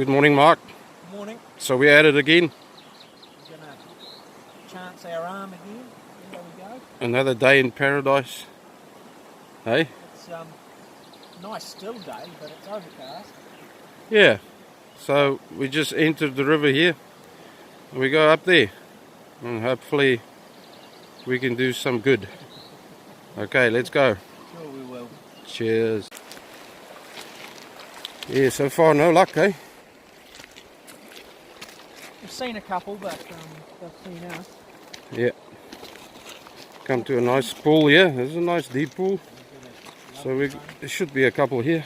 Good morning, Mark. Morning. So we're at it again. We're going to chance our arm again. There we go. Another day in paradise. Hey? It's a nice still day, but it's overcast. Yeah. So we just entered the river here. We go up there. And hopefully we can do some good. Okay, let's go. Sure we will. Cheers. Yeah, so far no luck, eh? We've seen a couple, but they've seen us. Yeah. Come to a nice pool here. There's a nice deep pool. So there should be a couple here.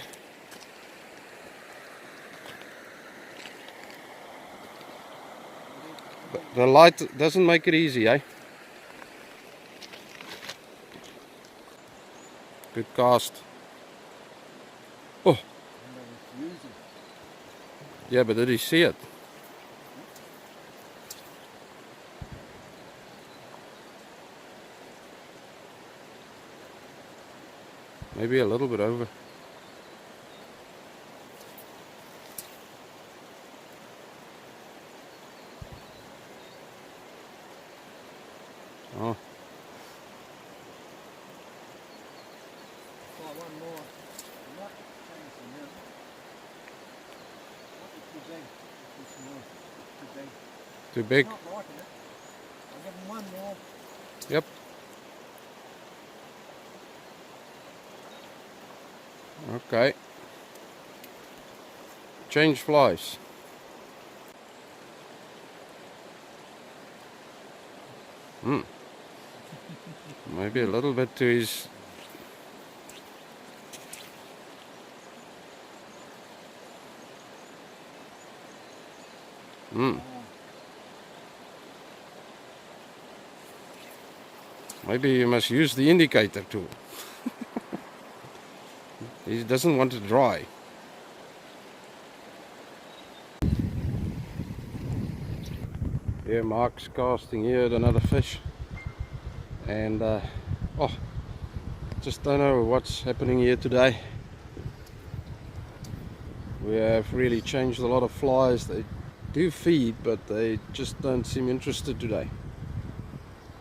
But the light doesn't make it easy, eh? Good cast. Oh. Yeah, but did he see it? Maybe a little bit over. Oh. One more. Too big? Not liking it. I'll give him one more. Yep. Okay. Change flies. Maybe a little bit to his... Maybe you must use the indicator tool. He doesn't want to dry. Yeah, Mark's casting here at another fish. And just don't know what's happening here today. We have really changed a lot of flies. They do feed, but they just don't seem interested today.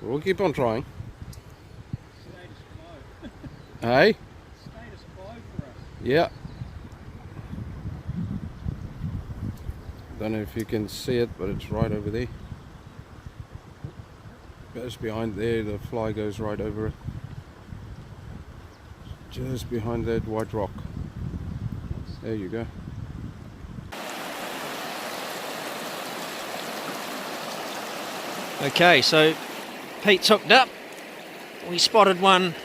We'll keep on trying. Status quo. Hey? Status quo for us. Yeah. Don't know if you can see it, but it's right over there. Goes behind there, the fly goes right over it. Just behind that white rock. There you go. Okay, so Pete's hooked up. We spotted one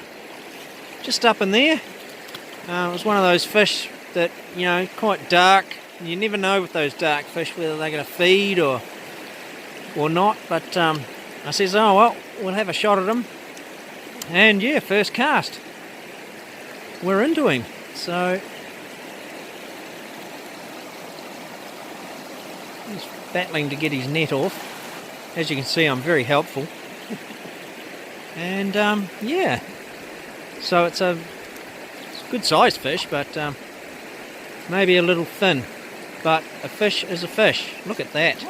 just up in there. It was one of those fish that, you know, quite dark. You never know with those dark fish whether they're going to feed or not. But I says, oh well, we'll have a shot at him. And yeah, first cast. We're into him. So he's battling to get his net off. As you can see, I'm very helpful. And yeah, so it's a good sized fish, but maybe a little thin. But a fish is a fish. Look at that.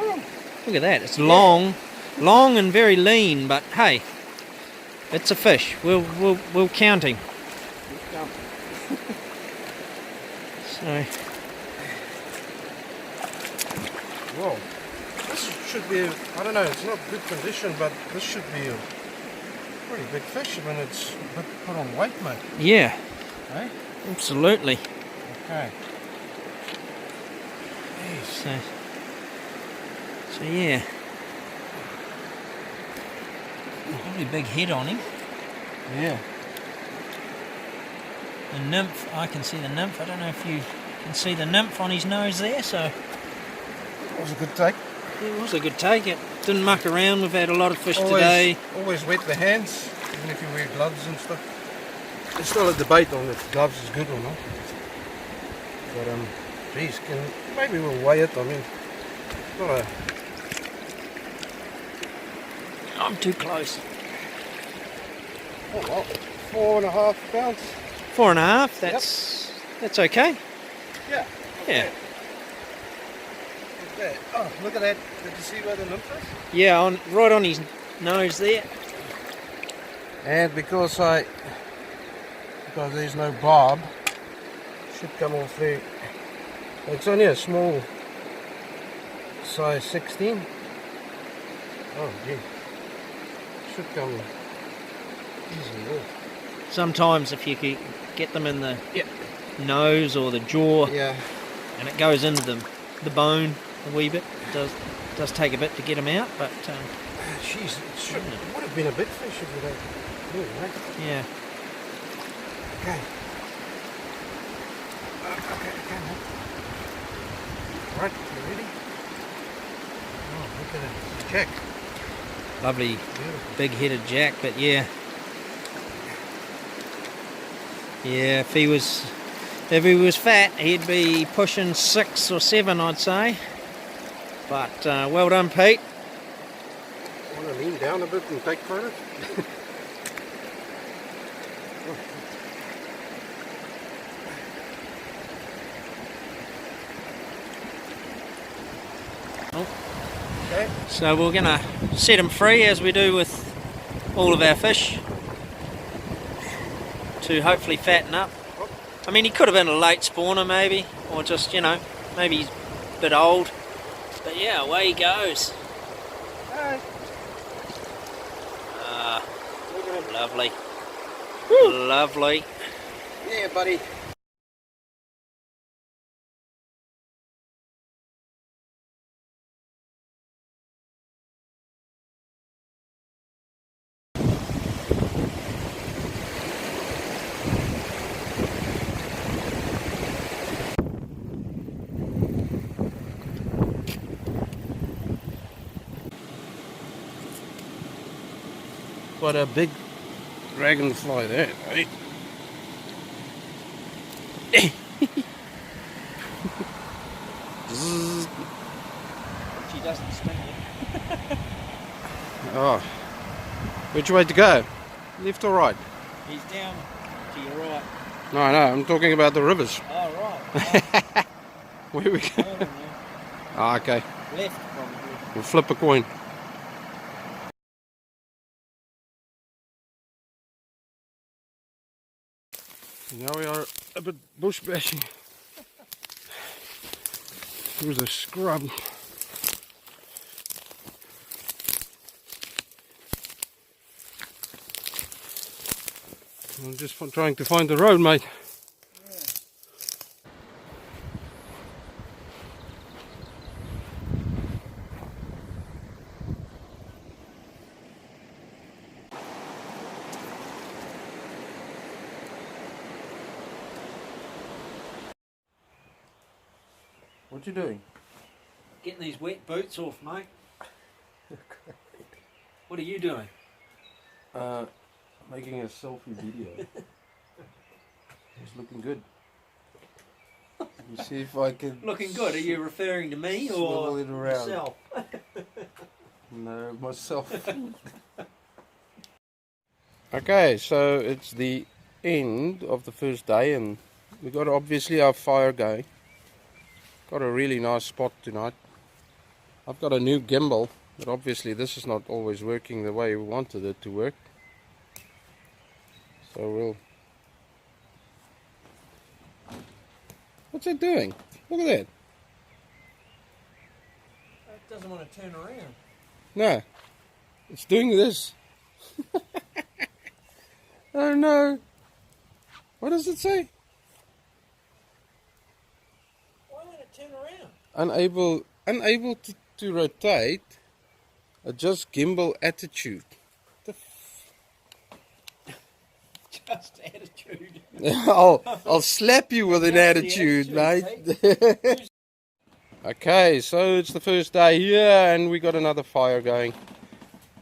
Look at that. It's long and very lean, but hey, it's a fish. We'll count him. So. Whoa. This should be, I don't know, it's not good condition, but this should be a pretty big fish when it's put on weight, mate. Yeah. Eh? Absolutely. Okay. So yeah. Probably big head on him. Yeah. The nymph, I can see the nymph. I don't know if you can see the nymph on his nose there, so. That was a good take. It was a good take. It didn't muck around. We've had a lot of fish Always, today. always wet the hands, even if you wear gloves and stuff. There's still a debate on if gloves is good or not. But geez, maybe we'll weigh it. I mean, it's not a... I'm too close. Oh well, 4.5 pounds. 4.5. That's okay. Yeah. Yeah. there. Oh, look at that. Did you see where the nymph is? Yeah, right on his nose there. And because there's no barb, should come all through. It's only a small size 16. Oh gee, should come easily off. Sometimes if you could get them in the nose or the jaw, Yeah. and it goes into the bone a wee bit, it does take a bit to get them out, but Jeez, it would have been a big fish if it had. Right? yeah. Okay. Okay. Right, you ready? Oh, look at it. Check. Lovely Beautiful. big-headed jack, but yeah. Yeah, if he was fat, he'd be pushing 6 or 7, I'd say. But well done, Pete. Want to lean down a bit and take photos? Okay. So we're gonna set him free as we do with all of our fish to hopefully fatten up. I mean, he could have been a late spawner maybe, or just, you know, maybe he's a bit old. But yeah, away he goes. Hi. Lovely. Lovely. Yeah, buddy. What a big dragonfly there, right? She doesn't sting you. Oh, which way to go? Left or right? He's down to your right. No, I'm talking about the rivers. Oh, right. Where we go? Ah, okay. Left, probably. We'll flip a coin. Now we are a bit bush bashing through the scrub. I'm just trying to find the road, mate. What you doing? Getting these wet boots off, mate. What are you doing? Making a selfie video. It's looking good. You see if I can. Looking good. Are you referring to me or swivel it around. yourself? No, myself. Okay, so it's the end of the first day, and we got obviously our fire going. Got a really nice spot tonight. I've got a new gimbal, but obviously this is not always working the way we wanted it to work. So we'll... What's it doing? Look at that. It doesn't want to turn around. No, it's doing this. Oh no. What does it say? Why won't it turn around? Unable to rotate. Adjust gimbal attitude. Just attitude. I'll slap you with an attitude, mate. Okay, so it's the first day here, and we got another fire going,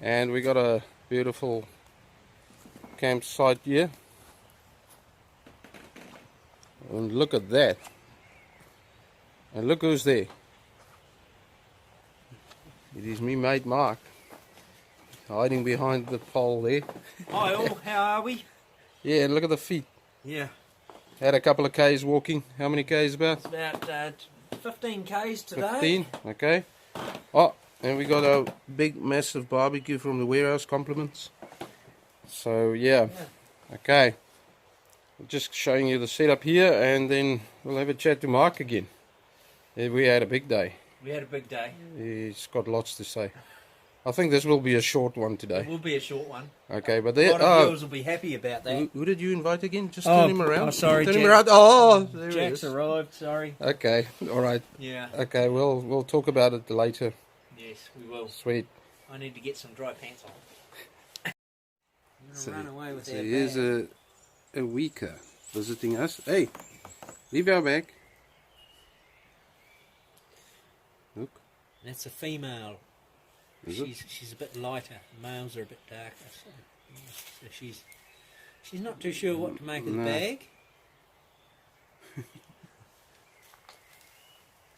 and we got a beautiful campsite here. And look at that. And look who's there. It is me mate Mark, hiding behind the pole there. Hi all, how are we? Yeah, and look at the feet. Yeah. Had a couple of Ks walking. How many Ks about? It's about 15 Ks today. 15, okay. Oh, and we got a big, massive barbecue from the warehouse, compliments. So, yeah. Okay. Just showing you the setup here, and then we'll have a chat to Mark again. We had a big day. We had a big day. He's got lots to say. I think this will be a short one today. It will be a short one. Okay, but A there. lot of viewers will be happy about that. Who did you invite again? Just turn him around. Oh, sorry, turn Jack. him around. Oh, there he Jack's is. arrived, sorry. Okay, all right. Yeah. Okay, we'll talk about it later. Yes, we will. Sweet. I need to get some dry pants on. I'm So, going to run away with so that here's bag. a weaker visiting us. Hey, leave our bag. Look. That's a female. Is it? She's a bit lighter. Males are a bit darker. So she's not too sure what to make of the No. bag.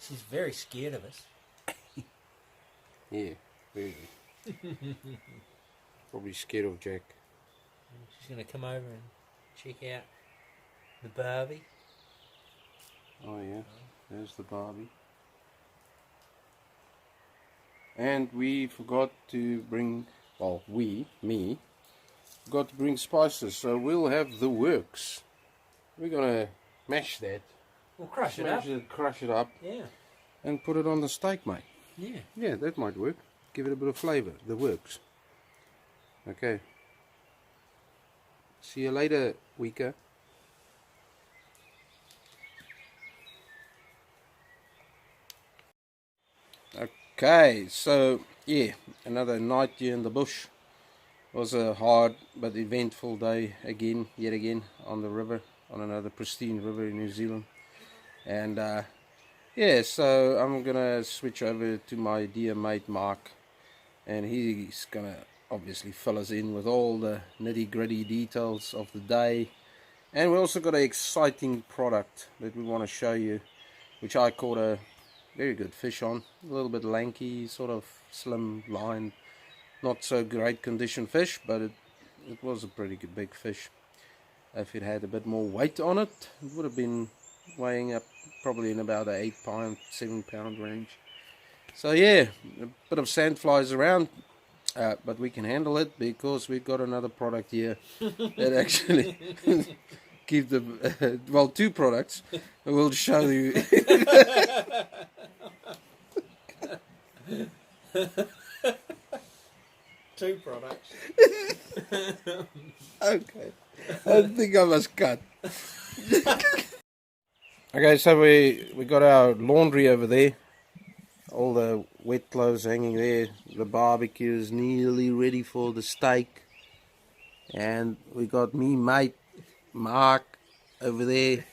She's very scared of us. Yeah, really. Probably scared of Jack. She's going to come over and check out the Barbie. Oh yeah, there's the Barbie. And we forgot to bring, well, me, forgot to bring spices, so we'll have the works. We're gonna mash that, We'll crush it up. crush it up, Yeah. and put it on the steak, mate. Yeah. Yeah, that might work. Give it a bit of flavour. The works. Okay. See you later, Weaker. Okay, so yeah, another night here in the bush. Was a hard but eventful day again, yet again, on the river, on another pristine river in New Zealand. And yeah, so I'm gonna switch over to my dear mate Mark, and he's gonna obviously fill us in with all the nitty-gritty details of the day. And we also got an exciting product that we want to show you, which I caught a very good fish on. A little bit lanky, sort of slim line, not so great condition fish, but it was a pretty good big fish. If it had a bit more weight on it, it would have been weighing up probably in about a 8-pound, 7-pound range. So yeah, a bit of sand flies around, but we can handle it because we've got another product here that actually give the well, two products. We'll show you. Two products. Okay, I think I must cut. Okay, so we got our laundry over there. All the wet clothes hanging there. The barbecue is nearly ready for the steak. And we got me mate Mark over there.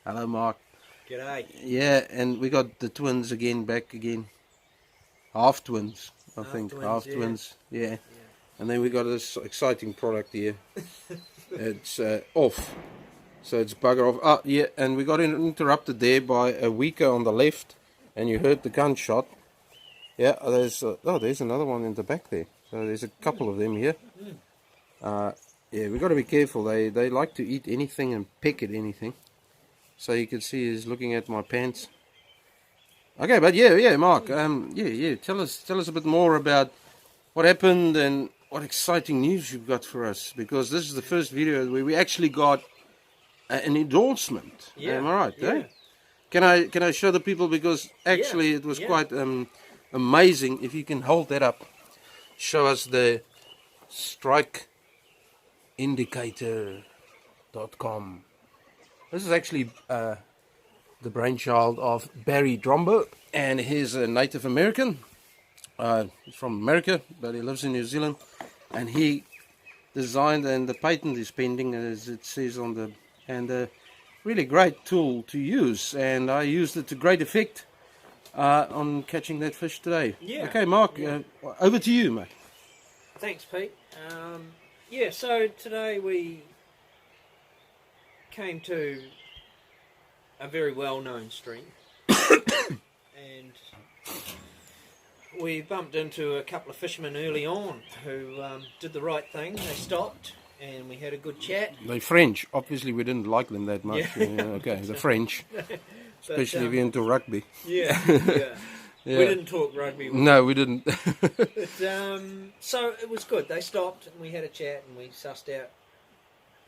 Hello Mark. G'day. Yeah, and we got the twins again, back again. Half twins, I think. twins, Half yeah. twins, yeah. And then we got this exciting product here. It's off. So it's bugger off. Ah, yeah, and we got interrupted there by a Weaker on the left. And you heard the gunshot. Yeah, there's there's another one in the back there. So there's a couple of them here. Yeah, we got to be careful. They like to eat anything and peck at anything. So you can see he's looking at my pants. Okay, but yeah, Mark. Yeah. Tell us a bit more about what happened and what exciting news you've got for us. Because this is the first video where we actually got an endorsement. Yeah. Am I right? Yeah. Eh? Can I show the people, because actually it was quite amazing. If you can hold that up, show us the strikeindicator.com. This is actually the brainchild of Barry Drombo, and he's a Native American. He's from America, but he lives in New Zealand, and he designed, and the patent is pending, as it says on the really great tool to use, and I used it to great effect on catching that fish today. Yeah. Okay, Mark, over to you, mate. Thanks, Pete. Yeah, so today we came to a very well-known stream, and we bumped into a couple of fishermen early on who did the right thing. They stopped, and we had a good chat. They're French. Obviously, we didn't like them that much. Yeah. Okay, the French. Especially if you're into rugby. Yeah, yeah. Yeah. We didn't talk rugby. No, we didn't. But, so it was good. They stopped and we had a chat and we sussed out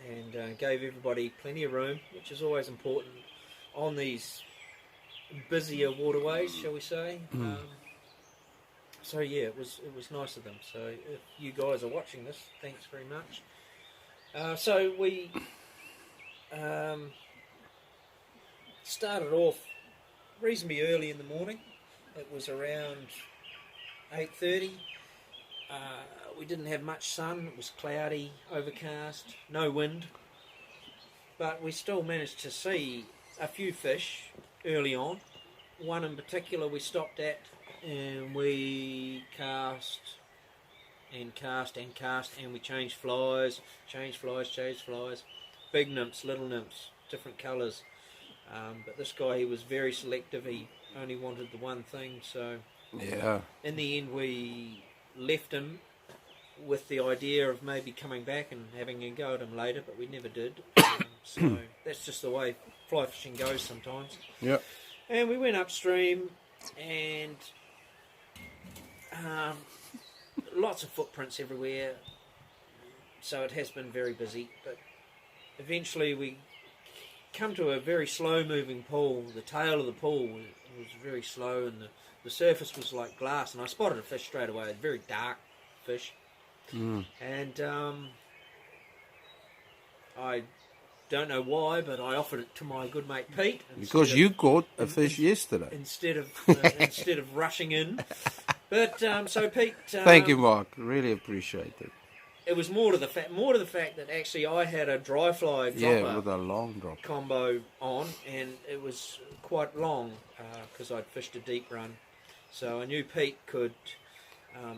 and gave everybody plenty of room, which is always important on these busier waterways, shall we say. So yeah, it was nice of them. So if you guys are watching this, thanks very much. So we started off reasonably early in the morning. It was around 8:30. We didn't have much sun. It was cloudy, overcast, no wind, but we still managed to see a few fish early on. One in particular we stopped at, and we cast and cast and cast, and we changed flies, big nymphs, little nymphs, different colours. But this guy, he was very selective. He only wanted the one thing, so Yeah. in the end we left him with the idea of maybe coming back and having a go at him later, but we never did. So that's just the way fly fishing goes sometimes. Yeah. And we went upstream, and lots of footprints everywhere, so it has been very busy. But eventually we come to a very slow moving pool. The tail of the pool was very slow, and the surface was like glass, and I spotted a fish straight away, a very dark fish. And I don't know why, but I offered it to my good mate Pete. Because you caught a fish yesterday. Instead of rushing in. But so Pete. Thank you, Mark. Really appreciate it. It was more to the fact that actually I had a dry fly Yeah, with a long drop. combo on, and it was quite long because I'd fished a deep run. So I knew Pete could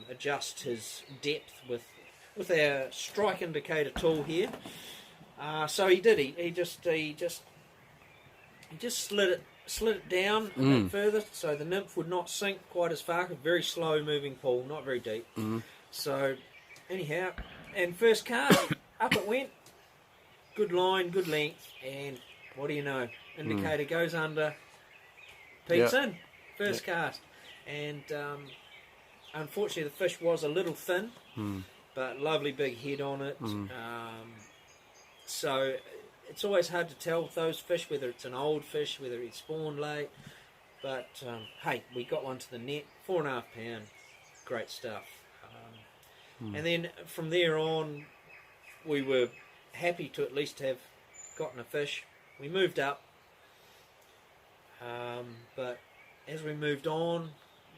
adjust his depth with our strike indicator tool here. So he did. He just slid it down a bit further, so the nymph would not sink quite as far. A very slow moving pool, not very deep. So anyhow, and first cast up it went. Good line, good length, and what do you know? Indicator goes under. Pete's in first cast, and unfortunately the fish was a little thin, but lovely big head on it. So it's always hard to tell with those fish whether it's an old fish, whether it's spawned late. But hey, we got one to the net, 4.5 pound, great stuff. And then from there on, we were happy to at least have gotten a fish. We moved up, but as we moved on,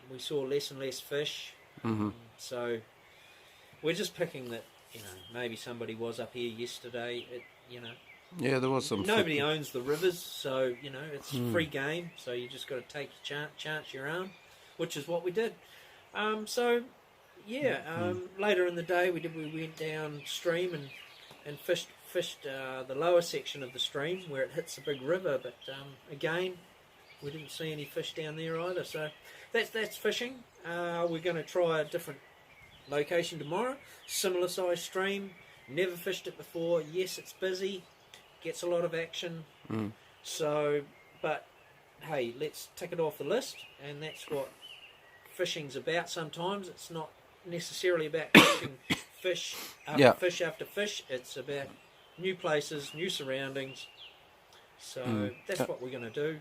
we saw less and less fish. So we're just picking that, maybe somebody was up here yesterday. Yeah, there was some. Nobody owns the rivers, so it's free game. So you just got to take the chance your own, which is what we did. Later in the day we went downstream and fished the lower section of the stream where it hits the big river. But again, we didn't see any fish down there either. So that's fishing. We're going to try a different location tomorrow. Similar size stream. Never fished it before. Yes, it's busy. Gets a lot of action. So, but hey, let's tick it off the list. And that's what fishing's about sometimes. It's not necessarily about catching fish after fish. It's about new places, new surroundings. So that's what we're going to do.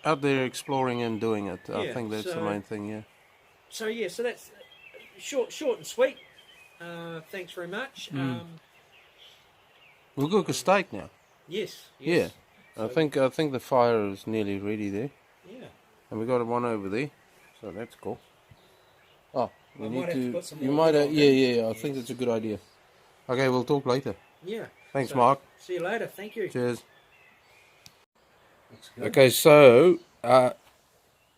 Out there exploring and doing it. I think that's the main thing, yeah. So that's short and sweet. Thanks very much. We'll cook a steak now. Yes. Yeah. So I think the fire is nearly ready there. Yeah. And we got one over there. So that's cool. Oh, we need to put some you more might on yeah, I think that's a good idea. Okay, we'll talk later. Yeah. Thanks, Mark. See you later. Thank you. Cheers. Okay, so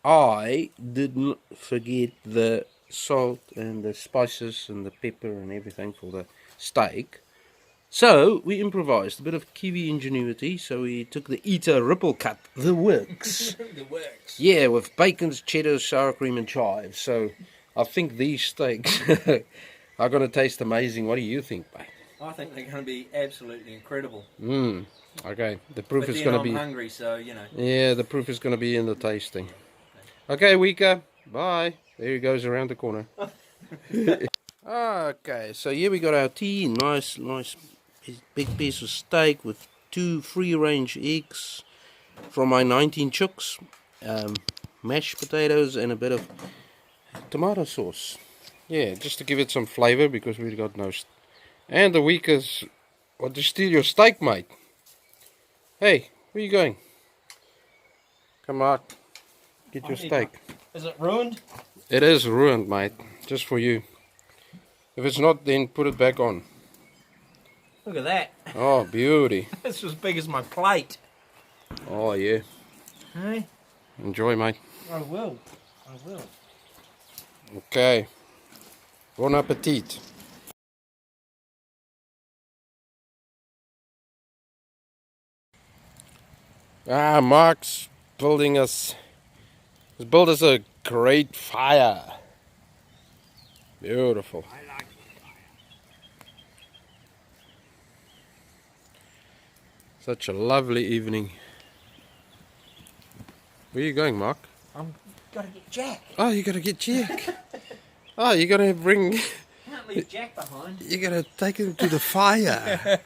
I didn't forget the salt and the spices and the pepper and everything for the steak. So we improvised a bit of Kiwi ingenuity. So we took the Eater Ripple Cut, the works. The works. Yeah, with bacon, cheddar, sour cream and chives. So I think these steaks are going to taste amazing. What do you think, mate? I think they're going to be absolutely incredible. Okay, the proof But is then going to I'm be... hungry, so, you know. Yeah, the proof is going to be in the tasting. Okay, Wika, bye. There he goes around the corner. Okay, so here we got our tea. Nice big piece of steak with 2 free-range eggs from my 19 chooks. Mashed potatoes and a bit of tomato sauce. Yeah, just to give it some flavor because we got no... And the Wika's... Want to steal your steak, mate? Hey, where are you going? Come on, get your steak. Is it ruined? It is ruined, mate. Just for you. If it's not, then put it back on. Look at that. Oh, beauty. It's as big as my plate. Oh, yeah. Hey? Enjoy, mate. I will. I will. Okay. Bon appetit. Mark's building us... He's built us a great fire. Beautiful. I like Such a lovely evening. Where are you going, Mark? I'm gotta get Jack. Oh, you gotta get Jack. Oh, you gotta bring... Can't leave Jack behind. You gotta take him to the fire.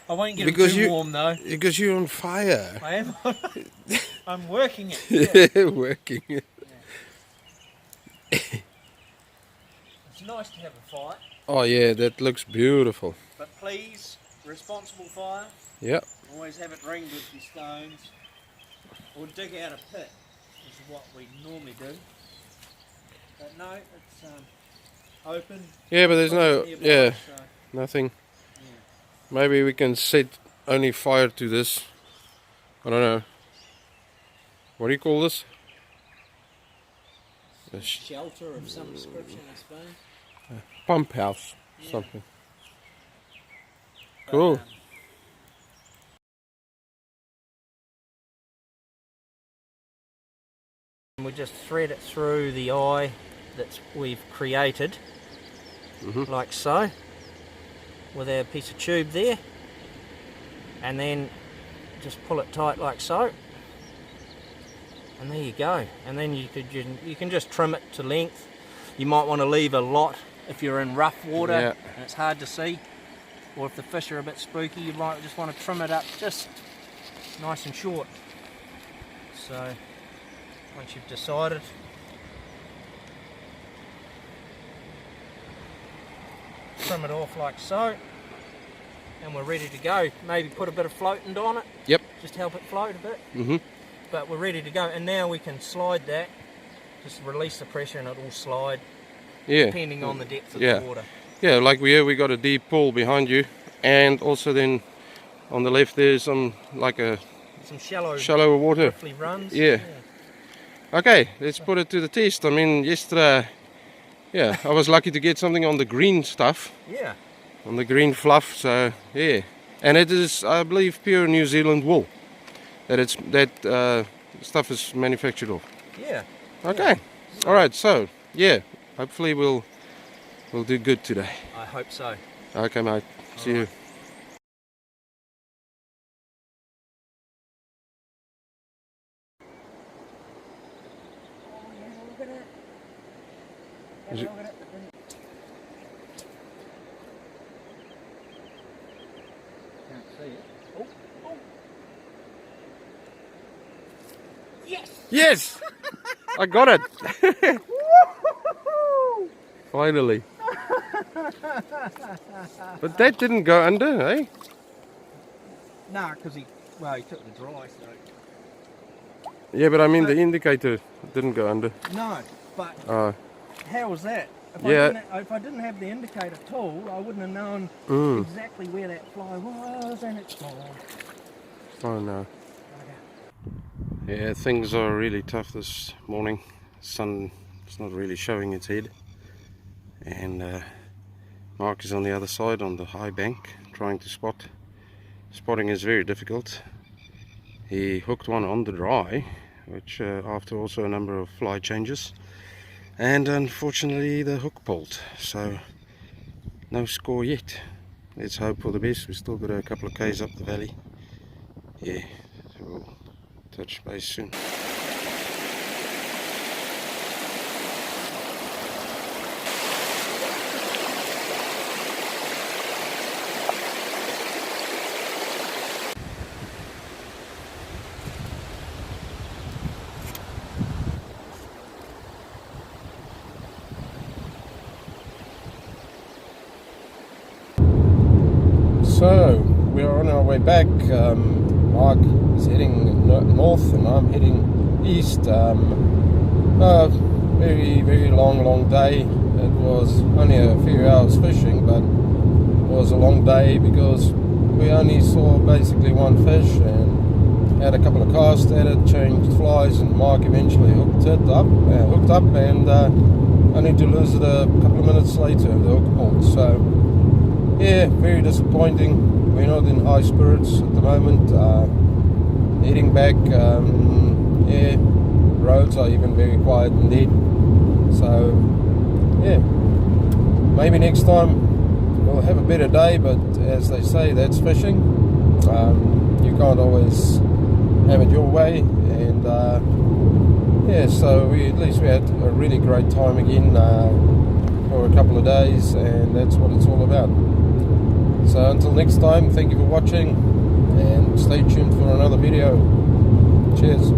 I won't get Because him too warm though. Because you're on fire. I am. I'm working it. Yeah, working it. It's nice to have a fire, Oh yeah, that looks beautiful. but please, responsible fire. Yep. Always have it ringed with your stones, or dig out a pit. Is what we normally do. But no, it's open. Yeah, but there's no... nearby, Yeah, so, nothing. yeah. Maybe we can set only fire to this. I don't know. What do you call this? A Shelter of some description, I suppose. pump house. Yeah. Something. But, Cool. We just thread it through the eye that we've created, like so, with our piece of tube there, and then just pull it tight like so, and there you go. And then you can just trim it to length. You might want to leave a lot if you're in rough water and it's hard to see, or if the fish are a bit spooky, you might just want to trim it up just nice and short. So once you've decided, trim it off like so, and we're ready to go. Maybe put a bit of floatant on it. Yep. Just help it float a bit. But we're ready to go, and now we can slide that. Just release the pressure and it will slide, depending on the depth of the water. Yeah, like we got a deep pool behind you, and also then on the left there's some Some water. riffly runs. Yeah. Okay, let's put it to the test. I mean, yesterday, I was lucky to get something on the green stuff, Yeah. on the green fluff. So yeah, and it is, I believe, pure New Zealand wool. That stuff is manufactured of. Yeah. Okay. All right. So yeah, hopefully we'll do good today. I hope so. Okay, mate. See you. Is it- Can't see it. Oh, oh. Yes! Yes, I got it. Finally. But that didn't go under, eh? Nah, because he took the dry, so. Yeah, but I mean the indicator didn't go under. No, but how was that? If I didn't have the indicator tool, I wouldn't have known exactly where that fly was, and it's gone. Oh no. Yeah, things are really tough this morning. Sun is not really showing its head, and Mark is on the other side on the high bank trying to spot. Spotting is very difficult. He hooked one on the dry, which after also a number of fly changes, and unfortunately the hook pulled, so no score yet. let's hope for the best. We've still got a couple of k's up the valley. Yeah, so we'll touch base soon. So we are on our way back. Mark is heading north and I'm heading east. Very long day. It was only a few hours fishing, but it was a long day because we only saw basically one fish and had a couple of casts at it, changed flies, and Mark eventually hooked up and only to lose it a couple of minutes later, the hook pulled. So yeah, very disappointing. We're not in high spirits at the moment. Heading back, yeah, roads are even very quiet indeed. So yeah, maybe next time we'll have a better day, but as they say, that's fishing. You can't always have it your way, and yeah, so at least we had a really great time again for a couple of days, and that's what it's all about. So until next time, thank you for watching and stay tuned for another video. Cheers.